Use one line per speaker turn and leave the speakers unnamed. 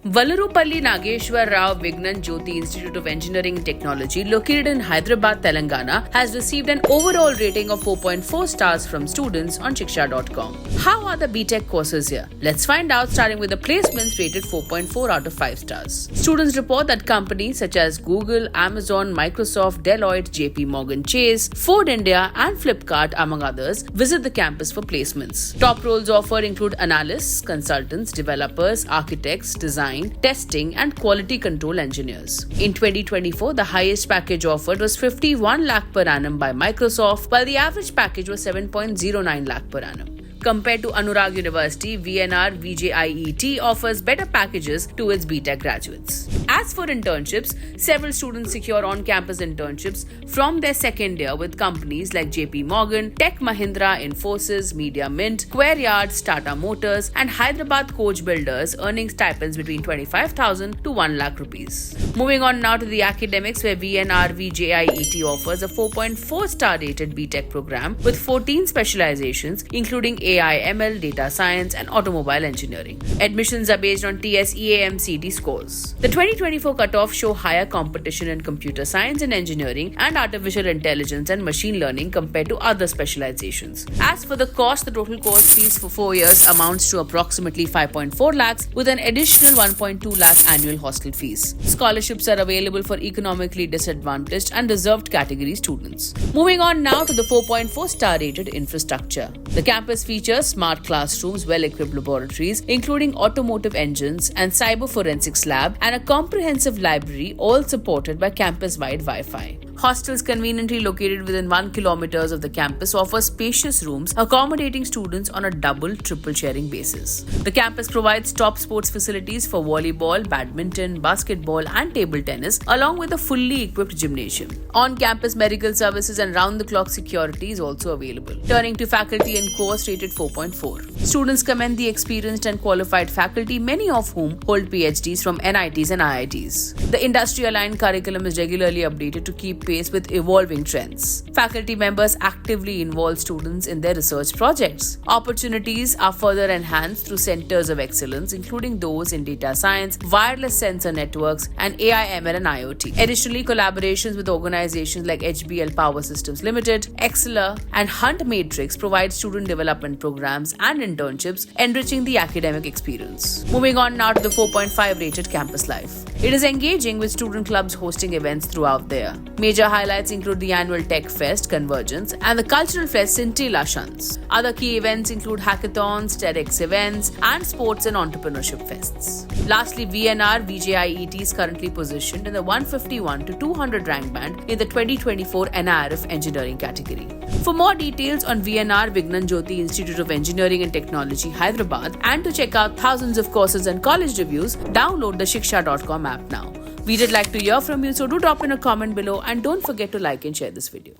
Vallarupalli Nageshwar Rao Vignan Jyoti Institute of Engineering and Technology, located in Hyderabad, Telangana, has received an overall rating of 4.4 stars from students on Shiksha.com. How are the BTech courses here? Let's find out, starting with the placements rated 4.4 out of 5 stars. Students report that companies such as Google, Amazon, Microsoft, Deloitte, JP Morgan Chase, Ford India, and Flipkart, among others, visit the campus for placements. Top roles offered include analysts, consultants, developers, architects, design, testing, and quality control engineers. In 2024, the highest package offered was 51 lakh per annum by Microsoft, while the average package was 7.09 lakh per annum. Compared to Anurag University, VNR VJIET offers better packages to its BTech graduates. As for internships, several students secure on-campus internships from their second year with companies like JP Morgan, Tech Mahindra, Infosys, Media Mint, Square Yards, Tata Motors, and Hyderabad Coach Builders, earning stipends between 25,000 to 1 lakh rupees. Moving on now to the academics, where VNR VJIET offers a 4.4-star rated BTech program with 14 specializations, including AI, ML, data science, and automobile engineering. Admissions are based on TSEAMCET scores. The 2024 cutoffs show higher competition in computer science and engineering and artificial intelligence and machine learning compared to other specializations. As for the cost, the total course fees for 4 years amounts to approximately 5.4 lakhs with an additional 1.2 lakh annual hostel fees. Scholarships are available for economically disadvantaged and reserved category students. Moving on now to the 4.4-star rated infrastructure. The campus features smart classrooms, well-equipped laboratories, including automotive engines and cyber forensics lab, and a comprehensive library, all supported by campus-wide Wi-Fi. Hostels conveniently located within 1 kilometer of the campus offer spacious rooms accommodating students on a triple sharing basis. The campus provides top sports facilities for volleyball, badminton, basketball, and table tennis, along with a fully equipped gymnasium. On-campus medical services and round-the-clock security is also available. Turning to faculty and course rated 4.4. Students commend the experienced and qualified faculty, many of whom hold PhDs from NITs and IITs. The industry-aligned curriculum is regularly updated to keep pace with evolving trends. Faculty members actively involve students in their research projects. Opportunities are further enhanced through centers of excellence, including those in data science, wireless sensor networks, and AI, ML, and IoT. Additionally, collaborations with organizations like HBL Power Systems Limited, Exceler, and Hunt Matrix provide student development programs and internships, enriching the academic experience. Moving on now to the 4.5 rated campus life. It is engaging, with student clubs hosting events throughout the year. Major highlights include the annual Tech Fest, Convergence, and the cultural fest Scintilla Shunts. Other key events include hackathons, TEDx events, and sports and entrepreneurship fests. Lastly, VNR VJIET is currently positioned in the 151 to 200 rank band in the 2024 NIRF Engineering category. For more details on VNR Vignan Jyoti Institute of Engineering and Technology, Hyderabad, and to check out thousands of courses and college reviews, download the Shiksha.com app now. We did like to hear from you, so do drop in a comment below and don't forget to like and share this video.